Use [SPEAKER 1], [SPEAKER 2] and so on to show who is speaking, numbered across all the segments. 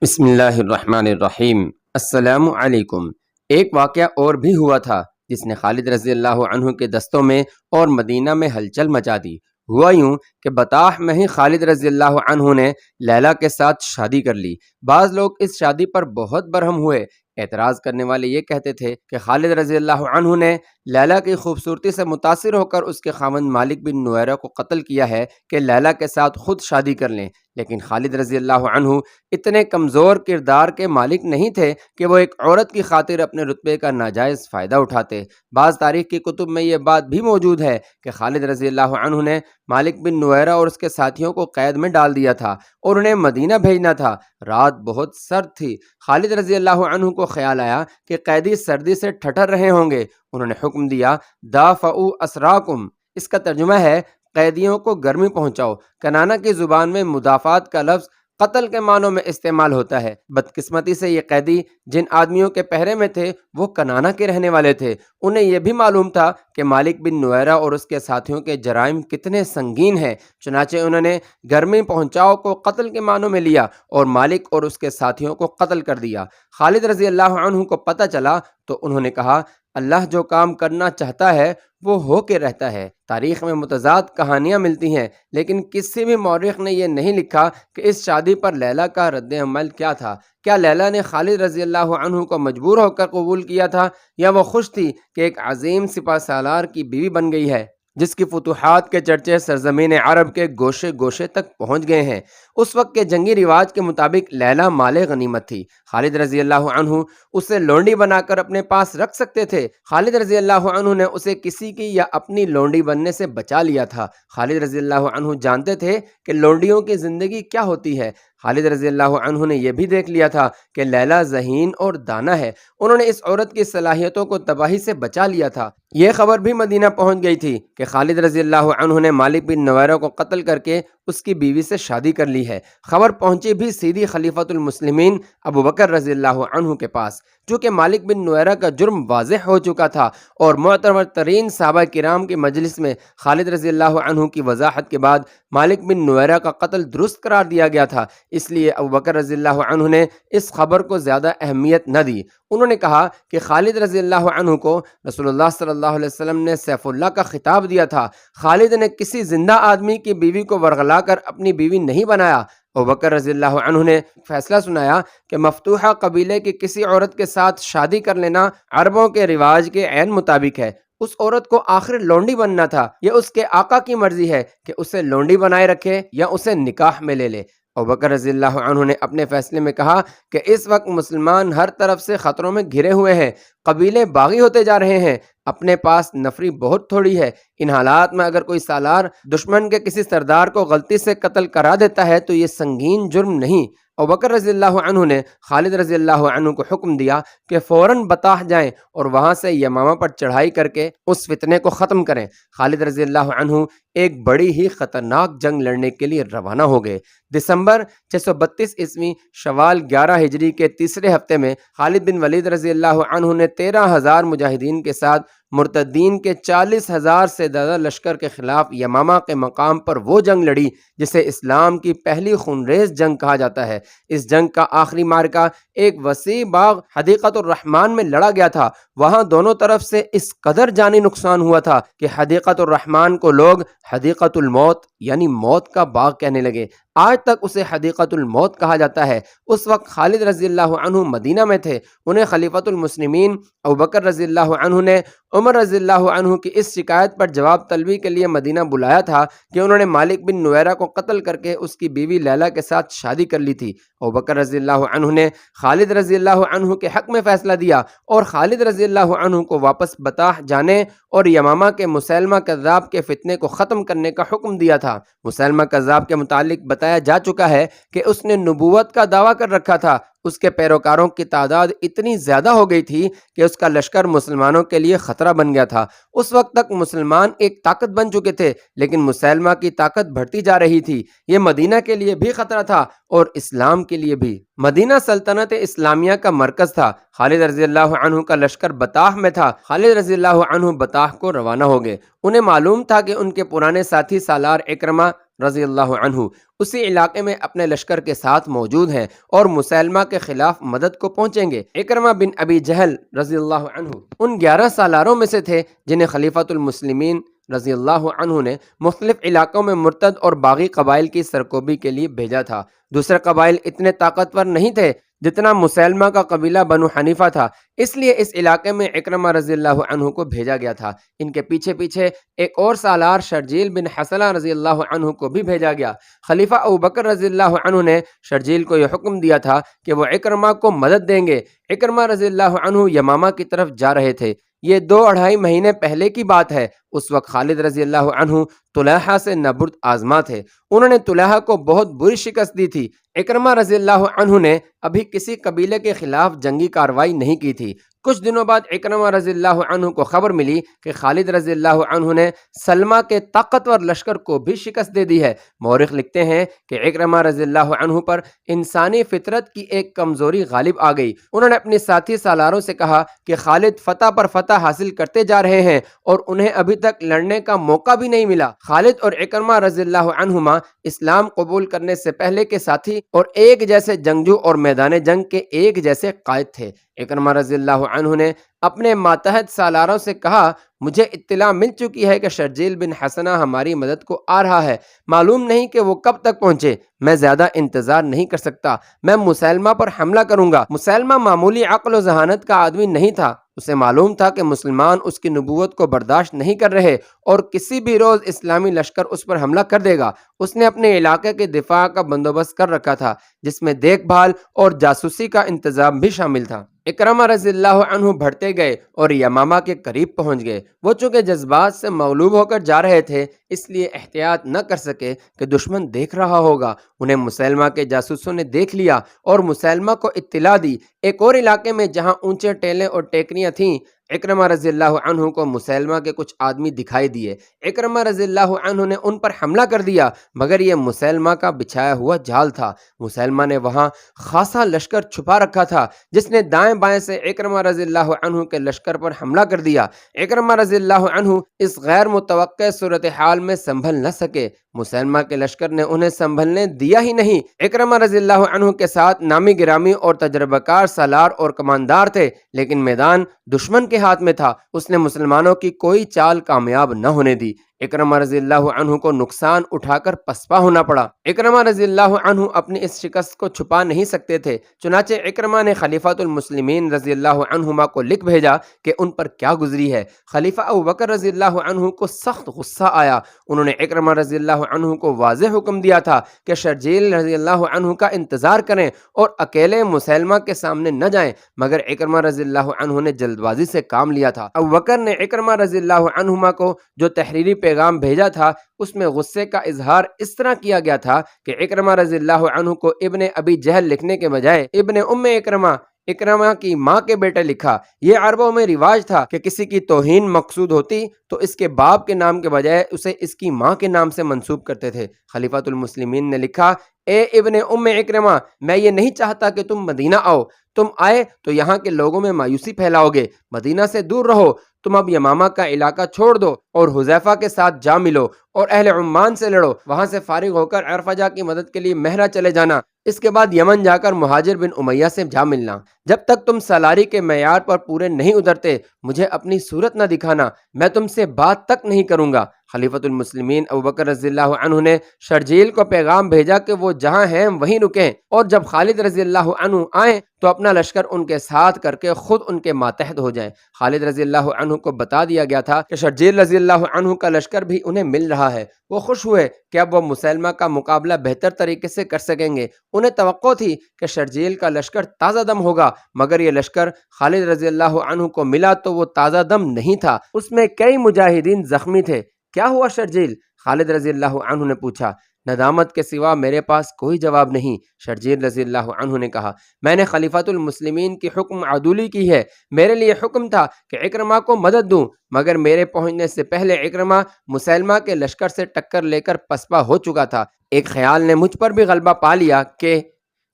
[SPEAKER 1] بسم اللہ الرحمن الرحیم۔ السلام علیکم۔ ایک واقعہ اور بھی ہوا تھا جس نے خالد رضی اللہ عنہ کے دستوں میں اور مدینہ میں ہلچل مچا دی۔ ہوا یوں کہ بطاح میں ہی خالد رضی اللہ عنہ نے لیلا کے ساتھ شادی کر لی۔ بعض لوگ اس شادی پر بہت برہم ہوئے۔ اعتراض کرنے والے یہ کہتے تھے کہ خالد رضی اللہ عنہ نے لیلا کی خوبصورتی سے متاثر ہو کر اس کے خاوند مالک بن نویرہ کو قتل کیا ہے کہ لیلا کے ساتھ خود شادی کر لیں، لیکن خالد رضی اللہ عنہ اتنے کمزور کردار کے مالک نہیں تھے کہ وہ ایک عورت کی خاطر اپنے رتبے کا ناجائز فائدہ اٹھاتے۔ بعض تاریخ کی کتب میں یہ بات بھی موجود ہے کہ خالد رضی اللہ عنہ نے مالک بن نویرہ اور اس کے ساتھیوں کو قید میں ڈال دیا تھا اور انہیں مدینہ بھیجنا تھا۔ رات بہت سرد تھی۔ خالد رضی اللہ عنہ کو خیال آیا کہ قیدی سردی سے ٹھٹر رہے ہوں گے۔ انہوں نے حکم دیا، دافعوا اسراکم۔ اس کا ترجمہ ہے قیدیوں کو گرمی پہنچاؤ۔ کنانہ کی زبان میں مدافعت کا لفظ قتل کے معنوں میں استعمال ہوتا ہے۔ بدقسمتی سے یہ قیدی جن آدمیوں کے پہرے میں تھے وہ کنانہ کے رہنے والے تھے۔ انہیں یہ بھی معلوم تھا کہ مالک بن نویرہ اور اس کے ساتھیوں کے جرائم کتنے سنگین ہیں، چنانچہ انہوں نے گرمی پہنچاؤ کو قتل کے معنوں میں لیا اور مالک اور اس کے ساتھیوں کو قتل کر دیا۔ خالد رضی اللہ عنہ کو پتہ چلا تو انہوں نے کہا، اللہ جو کام کرنا چاہتا ہے وہ ہو کے رہتا ہے۔ تاریخ میں متضاد کہانیاں ملتی ہیں، لیکن کسی بھی مورخ نے یہ نہیں لکھا کہ اس شادی پر لیلا کا رد عمل کیا تھا۔ کیا لیلا نے خالد رضی اللہ عنہ کو مجبور ہو کر قبول کیا تھا، یا وہ خوش تھی کہ ایک عظیم سپہ سالار کی بیوی بن گئی ہے جس کی فتوحات کے چرچے سرزمین عرب کے گوشے گوشے تک پہنچ گئے ہیں؟ اس وقت کے جنگی رواج کے مطابق لیلا مال غنیمت تھی۔ خالد رضی اللہ عنہ اسے لونڈی بنا کر اپنے پاس رکھ سکتے تھے۔ خالد رضی اللہ عنہ نے اسے کسی کی یا اپنی لونڈی بننے سے بچا لیا تھا۔ خالد رضی اللہ عنہ جانتے تھے کہ لونڈیوں کی زندگی کیا ہوتی ہے۔ خالد رضی اللہ عنہ نے یہ بھی دیکھ لیا تھا کہ لیلا ذہین اور دانا ہے۔ انہوں نے اس عورت کی صلاحیتوں کو تباہی سے بچا لیا تھا۔ یہ خبر بھی مدینہ پہنچ گئی تھی کہ خالد رضی اللہ عنہ نے مالک بن نویرہ کو قتل کر کے اس کی بیوی سے شادی کر لی ہے۔ خبر پہنچی بھی سیدھی خلیفۃ المسلمین ابو بکر رضی اللہ عنہ کے پاس، چونکہ مالک بن نویرہ کا جرم واضح ہو چکا تھا اور معتبر ترین صحابہ کرام کی مجلس میں خالد رضی اللہ عنہ کی وضاحت کے بعد مالک بن نویرہ کا قتل درست قرار دیا گیا تھا۔ اس لیے ابو بکر رضی اللہ عنہ نے اس خبر کو زیادہ اہمیت نہ دی۔ انہوں نے کہا کہ خالد رضی اللہ عنہ کو رسول اللہ صلی اللہ علیہ وسلم نے سیف اللہ کا خطاب دیا تھا۔ خالد نے کسی زندہ آدمی کی بیوی کو ورغلا کر اپنی بیوی نہیں بنایا۔ ابوبکر رضی اللہ عنہ نے فیصلہ سنایا کہ مفتوحہ قبیلے کی کسی عورت کے ساتھ شادی کر لینا عربوں کے رواج کے عین مطابق ہے۔ اس عورت کو آخر لونڈی بننا تھا۔ یہ اس کے آقا کی مرضی ہے کہ اسے لونڈی بنائے رکھے یا اسے نکاح میں لے لے۔ ابوبکر رضی اللہ عنہ نے اپنے فیصلے میں کہا کہ اس وقت مسلمان ہر طرف سے خطروں میں گھرے ہوئے ہیں، قبیلے باغی ہوتے جا رہے ہیں، اپنے پاس نفری بہت تھوڑی ہے۔ ان حالات میں اگر کوئی سالار دشمن کے کسی سردار کو غلطی سے قتل کرا دیتا ہے تو یہ سنگین جرم نہیں۔ ابوبکر رضی اللہ عنہ نے خالد رضی اللہ عنہ کو حکم دیا کہ فوراً بطاح جائیں اور وہاں سے یمامہ پر چڑھائی کر کے اس فتنے کو ختم کریں۔ خالد رضی اللہ عنہ ایک بڑی ہی خطرناک جنگ لڑنے کے لیے روانہ ہو گئے۔ دسمبر 632 عیسوی شوال 11 ہجری کے تیسرے ہفتے میں خالد بن ولید رضی اللہ عنہ نے 13,000 مجاہدین کے ساتھ مرتدین کے 40,000 سے زیادہ لشکر کے خلاف یمامہ کے مقام پر وہ جنگ لڑی جسے اسلام کی پہلی خونریز جنگ کہا جاتا ہے۔ اس جنگ کا آخری معرکہ ایک وسیع باغ حدیقۃ الرحمن میں لڑا گیا تھا۔ وہاں دونوں طرف سے اس قدر جانی نقصان ہوا تھا کہ حدیقۃ الرحمن کو لوگ حدیقۃ الموت یعنی موت کا باغ کہنے لگے۔ آج تک اسے حدیقۃ الموت کہا جاتا ہے۔ اس وقت خالد رضی اللہ عنہ مدینہ میں تھے۔ انہیں خلیفۃ المسلمین ابوبکر رضی اللہ عنہ نے عمر رضی اللہ عنہ کی اس شکایت پر جواب طلبی کے لیے مدینہ بلایا تھا کہ انہوں نے مالک بن نویرہ کو قتل کر کے اس کی بیوی لیلا کے ساتھ شادی کر لی تھی۔ ابوبکر رضی اللہ عنہ نے خالد رضی اللہ عنہ کے حق میں فیصلہ دیا اور خالد رضی اللہ عنہ کو واپس بطاح جانے اور یمامہ کے مسیلمہ کذاب کے فتنے کو ختم کرنے کا حکم دیا تھا۔ مسیلمہ کذاب کے متعلق بتایا جا چکا ہے کہ اس نے نبوت کا دعویٰ کر رکھا تھا۔ اس کے پیروکاروں کی تعداد اتنی زیادہ ہو گئی تھی کہ اس کا لشکر مسلمانوں کے لیے خطرہ بن گیا تھا۔ اس وقت تک مسلمان ایک طاقت بن چکے تھے، لیکن مسیلمہ کی طاقت بڑھتی جا رہی تھی۔ یہ مدینہ کے لیے بھی خطرہ تھا اور اسلام کے لیے بھی۔ مدینہ سلطنت اسلامیہ کا مرکز تھا۔ خالد رضی اللہ عنہ کا لشکر بطاح میں تھا۔ خالد رضی اللہ عنہ بطاح کو روانہ ہو گئے۔ انہیں معلوم تھا کہ ان کے پرانے ساتھی سالار اکرمہ رضی اللہ عنہ اسی علاقے میں اپنے لشکر کے ساتھ موجود ہیں اور مسلمہ کے خلاف مدد کو پہنچیں گے۔ اکرمہ بن ابی جہل رضی اللہ عنہ ان 11 سالاروں میں سے تھے جنہیں خلیفۃ المسلمین رضی اللہ عنہ نے مختلف علاقوں میں مرتد اور باغی قبائل کی سرکوبی کے لیے بھیجا تھا۔ دوسرے قبائل اتنے طاقتور نہیں تھے جتنا مسلمہ کا قبیلہ بنو حنیفہ تھا، اس لیے اس علاقے میں اکرمہ رضی اللہ عنہ کو بھیجا گیا تھا۔ ان کے پیچھے پیچھے ایک اور سالار شرجیل بن حسنہ رضی اللہ عنہ کو بھی بھیجا گیا۔ خلیفہ ابوبکر رضی اللہ عنہ نے شرجیل کو یہ حکم دیا تھا کہ وہ اکرمہ کو مدد دیں گے۔ اکرمہ رضی اللہ عنہ یمامہ کی طرف جا رہے تھے۔ یہ 2-2.5 مہینے پہلے کی بات ہے۔ اس وقت خالد رضی اللہ عنہ طلحہ سے نبرد آزما تھے۔ انہوں نے طلحہ کو بہت بری شکست دی تھی۔ اکرمہ رضی اللہ عنہ نے ابھی کسی قبیلے کے خلاف جنگی کارروائی نہیں کی تھی۔ کچھ دنوں بعد اکرمہ رضی اللہ عنہ کو خبر ملی کہ خالد رضی اللہ عنہ نے سلمہ کے طاقتور لشکر کو بھی شکست دے دی ہے۔ مورخ لکھتے ہیں کہ اکرمہ رضی اللہ عنہ پر انسانی فطرت کی ایک کمزوری غالب آ گئی۔ انہوں نے اپنے ساتھی سالاروں سے کہا کہ خالد فتح پر فتح حاصل کرتے جا رہے ہیں اور انہیں ابھی تک لڑنے کا موقع بھی نہیں ملا۔ خالد اور اکرمہ رضی اللہ عنہما اسلام قبول کرنے سے پہلے کے ساتھی اور ایک جیسے جنگجو اور میدان جنگ کے ایک جیسے قائد تھے۔ اکرمہ رضی اللہ عنہ نے اپنے ماتحت سالاروں سے کہا، مجھے اطلاع مل چکی ہے کہ شرجیل بن حسنہ ہماری مدد کو آ رہا ہے، معلوم نہیں کہ وہ کب تک پہنچے۔ میں زیادہ انتظار نہیں کر سکتا، میں مسلمہ پر حملہ کروں گا۔ مسلمہ معمولی عقل و ذہانت کا آدمی نہیں تھا۔ اسے معلوم تھا کہ مسلمان اس کی نبوت کو برداشت نہیں کر رہے اور کسی بھی روز اسلامی لشکر اس پر حملہ کر دے گا۔ اس نے اپنے علاقے کے دفاع کا بندوبست کر رکھا تھا، جس میں دیکھ بھال اور جاسوسی کا انتظام بھی شامل تھا۔ اکرمہ رضی اللہ عنہ بڑھتے گئے اور یمامہ کے قریب پہنچ گئے۔ وہ چونکہ جذبات سے مغلوب ہو کر جا رہے تھے، اس لیے احتیاط نہ کر سکے کہ دشمن دیکھ رہا ہوگا۔ انہیں مسلمہ کے جاسوسوں نے دیکھ لیا اور مسلمہ کو اطلاع دی۔ ایک اور علاقے میں جہاں اونچے ٹیلے اور ٹیکریاں تھیں، اکرمہ رضی اللہ عنہ کو مسلمہ کے کچھ آدمی دکھائی دیے۔ اکرمہ رضی اللہ عنہ نے ان پر حملہ کر دیا، مگر یہ مسلمہ کا بچھایا ہوا جال تھا۔ مسلمہ نے وہاں خاصا لشکر چھپا رکھا تھا، جس نے دائیں بائیں سے اکرمہ رضی اللہ عنہ کے لشکر پر حملہ کر دیا۔ اکرمہ رضی اللہ عنہ اس غیر متوقع صورتحال میں سنبھل نہ سکے۔ مسلمہ کے لشکر نے انہیں سنبھلنے دیا ہی نہیں۔ اکرمہ رضی اللہ عنہ کے ساتھ نامی گرامی اور تجربہ کار سالار اور کماندار تھے، لیکن میدان دشمن کے ہاتھ میں تھا۔ اس نے مسلمانوں کی کوئی چال کامیاب نہ ہونے دی۔ اکرمہ رضی اللہ عنہ کو نقصان اٹھا کر پسپا ہونا پڑا۔ اکرمہ رضی اللہ عنہ اپنی اس شکست کو چھپا نہیں سکتے تھے، چنانچہ اکرمہ نے خلیفۃ المسلمین رضی اللہ عنہما کو لکھ بھیجا کہ ان پر کیا گزری ہے۔ خلیفہ ابوبکر رضی اللہ عنہ کو سخت غصہ آیا۔ انہوں نے اکرمہ رضی اللہ عنہ کو واضح حکم دیا تھا کہ شرجیل رضی اللہ عنہ کا انتظار کریں اور اکیلے مسلمہ کے سامنے نہ جائیں، مگر اکرمہ رضی اللہ عنہ نے جلد بازی سے کام لیا تھا۔ ابوبکر نے اکرمہ رضی اللہ عنہما کو جو تحریری پیغام بھیجا تھا، اس میں غصے کا اظہار اس طرح کیا گیا تھا کہ اکرمہ رضی اللہ عنہ کو ابن ابی جہل لکھنے کے بجائے ابن اکرمہ، اکرمہ کی ماں کے بیٹے لکھا۔ یہ عربوں میں رواج تھا کہ کسی کی توہین مقصود ہوتی تو اس کے باپ کے نام کے بجائے اسے اس کی ماں کے نام سے منسوب کرتے تھے۔ خلیفۃ المسلمین نے لکھا، اے ابن اکرمہ، میں یہ نہیں چاہتا کہ تم مدینہ آؤ۔ تم آئے تو یہاں کے لوگوں میں مایوسی پھیلاؤ گے۔ مدینہ سے دور رہو۔ تم اب یمامہ کا علاقہ چھوڑ دو اور حذیفہ کے ساتھ جا ملو اور اہل عمان سے لڑو۔ وہاں سے فارغ ہو کر عرفجہ کی مدد کے لیے مہرہ چلے جانا۔ اس کے بعد یمن جا کر مہاجر بن امیہ سے جا ملنا۔ جب تک تم سالاری کے معیار پر پورے نہیں اترتے، مجھے اپنی صورت نہ دکھانا، میں تم سے بات تک نہیں کروں گا۔ خلیفۃ المسلمین ابوبکر رضی اللہ عنہ نے شرجیل کو پیغام بھیجا کہ وہ جہاں ہیں وہیں رکیں، اور جب خالد رضی اللہ عنہ آئیں تو اپنا لشکر ان کے ساتھ کر کے خود ان کے ماتحت ہو جائیں۔ خالد رضی اللہ عنہ کو بتا دیا گیا تھا کہ شرجیل رضی اللہ عنہ کا لشکر بھی انہیں مل رہا ہے۔ وہ خوش ہوئے کہ اب وہ مسلمہ کا مقابلہ بہتر طریقے سے کر سکیں گے۔ انہیں توقع تھی کہ شرجیل کا لشکر تازہ دم ہوگا، مگر یہ لشکر خالد رضی اللہ عنہ کو ملا تو وہ تازہ دم نہیں تھا، اس میں کئی مجاہدین زخمی تھے۔ کیا ہوا شرجیل؟ خالد رضی اللہ عنہ نے پوچھا۔ ندامت کے سوا میرے پاس کوئی جواب نہیں، شرجیل رضی اللہ عنہ نے کہا۔ میں نے خلیفۃ المسلمین کی حکم عدولی کی ہے۔ میرے لیے حکم تھا کہ اکرمہ کو مدد دوں، مگر میرے پہنچنے سے پہلے اکرمہ مسلمہ کے لشکر سے ٹکر لے کر پسپا ہو چکا تھا۔ ایک خیال نے مجھ پر بھی غلبہ پا لیا کہ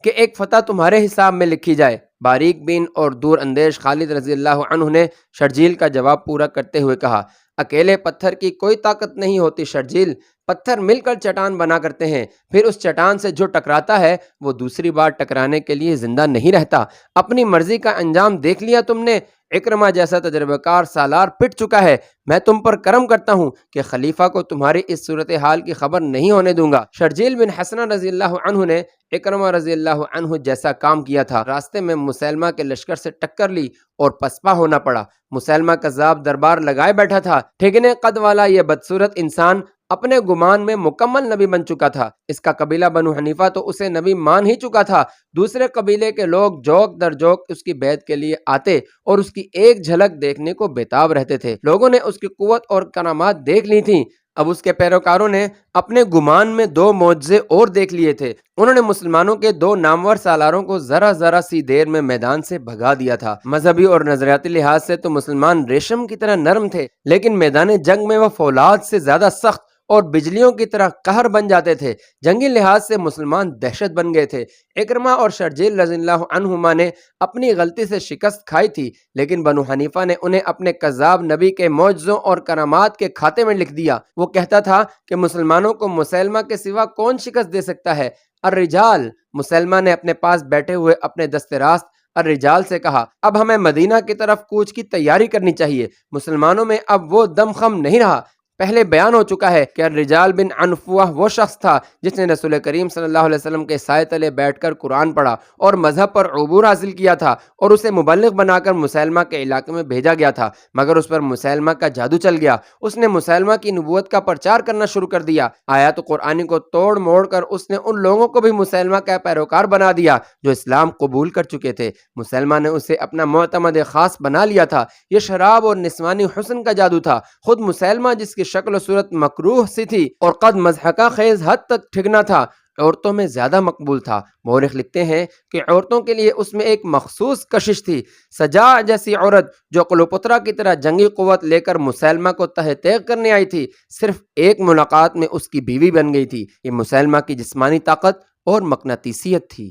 [SPEAKER 1] ایک فتح تمہارے حساب میں لکھی جائے۔ باریک بین اور دور اندیش خالد رضی اللہ عنہ نے شرجیل کا جواب پورا کرتے ہوئے کہا، اکیلے پتھر کی کوئی طاقت نہیں ہوتی شرجیل، پتھر مل کر چٹان بنا کرتے ہیں، پھر اس چٹان سے جو ٹکراتا ہے وہ دوسری بار ٹکرانے کے لیے زندہ نہیں رہتا۔ اپنی مرضی کا انجام دیکھ لیا تم نے، اکرمہ جیسا تجربہ کار سالار پٹ چکا ہے، میں تم پر کرم کرتا ہوں کہ خلیفہ کو تمہاری اس صورتحال کی خبر نہیں ہونے دوں گا۔ شرجیل بن حسنہ رضی اللہ عنہ نے اکرمہ رضی اللہ عنہ جیسا کام کیا تھا، راستے میں مسیلمہ کے لشکر سے ٹکر لی اور پسپا ہونا پڑا۔ مسیلمہ کذاب دربار لگائے بیٹھا تھا، ٹھگنے قد والا یہ بدصورت انسان اپنے گمان میں مکمل نبی بن چکا تھا۔ اس کا قبیلہ بنو حنیفہ تو اسے نبی مان ہی چکا تھا۔ دوسرے قبیلے کے لوگ جوک در جوک اس کی بیعت کے لیے آتے اور اس کی ایک جھلک دیکھنے کو بےتاب رہتے تھے۔ لوگوں نے اس کی قوت اور کرامات دیکھ لی تھیں۔ اب اس کے پیروکاروں نے اپنے گمان میں 2 معجزے اور دیکھ لیے تھے۔ انہوں نے مسلمانوں کے 2 نامور سالاروں کو ذرا سی دیر میں میدان سے بھگا دیا تھا۔ مذہبی اور نظریاتی لحاظ سے تو مسلمان ریشم کی طرح نرم تھے، لیکن میدان جنگ میں وہ فولاد سے زیادہ سخت اور بجلیوں کی طرح قہر بن جاتے تھے۔ جنگی لحاظ سے مسلمان دہشت بن گئے تھے۔ اکرمہ اور شرجیل رضی اللہ عنہما نے اپنی غلطی سے شکست کھائی تھی، لیکن بنو حنیفہ نے انہیں اپنے کذاب نبی کے معجزوں اور کرامات کے کھاتے میں لکھ دیا۔ وہ کہتا تھا کہ مسلمانوں کو مسیلمہ کے سوا کون شکست دے سکتا ہے؟ الرجال، مسیلمہ نے اپنے پاس بیٹھے ہوئے اپنے دست راست الرجال سے کہا، اب ہمیں مدینہ کی طرف کوچ کی تیاری کرنی چاہیے۔ مسلمانوں میں اب وہ دم خم نہیں رہا۔ پہلے بیان ہو چکا ہے کہ الرجال بن عنفوہ وہ شخص تھا جس نے رسول کریم صلی اللہ علیہ وسلم کے سائے تلے بیٹھ کر قرآن پڑھا اور مذہب پر عبور حاصل کیا تھا، اور اسے مبلغ بنا کر مسیلمہ کے علاقے میں بھیجا گیا تھا، مگر اس پر مسیلمہ کا جادو چل گیا۔ اس نے مسیلمہ کی نبوت کا پرچار کرنا شروع کر دیا۔ آیات قرآنی کو توڑ موڑ کر اس نے ان لوگوں کو بھی مسیلمہ کا پیروکار بنا دیا جو اسلام قبول کر چکے تھے۔ مسیلمہ نے اسے اپنا معتمد خاص بنا لیا تھا۔ یہ شراب اور نسوانی حسن کا جادو تھا۔ خود مسیلمہ، جس کی شکل و صورت مکروہ سی تھی اور قد مضحکہ خیز حد تک ٹھگنا تھا، عورتوں میں زیادہ مقبول تھا۔ مورخ لکھتے ہیں کہ عورتوں کے لیے اس میں ایک مخصوص کشش تھی۔ سجاع جیسی عورت جو کلوپترا کی طرح جنگی قوت لے کر مسیلمہ کو تہ تیغ کرنے آئی تھی، صرف ایک ملاقات میں اس کی بیوی بن گئی تھی۔ یہ مسیلمہ کی جسمانی طاقت اور مقناطیسیت تھی۔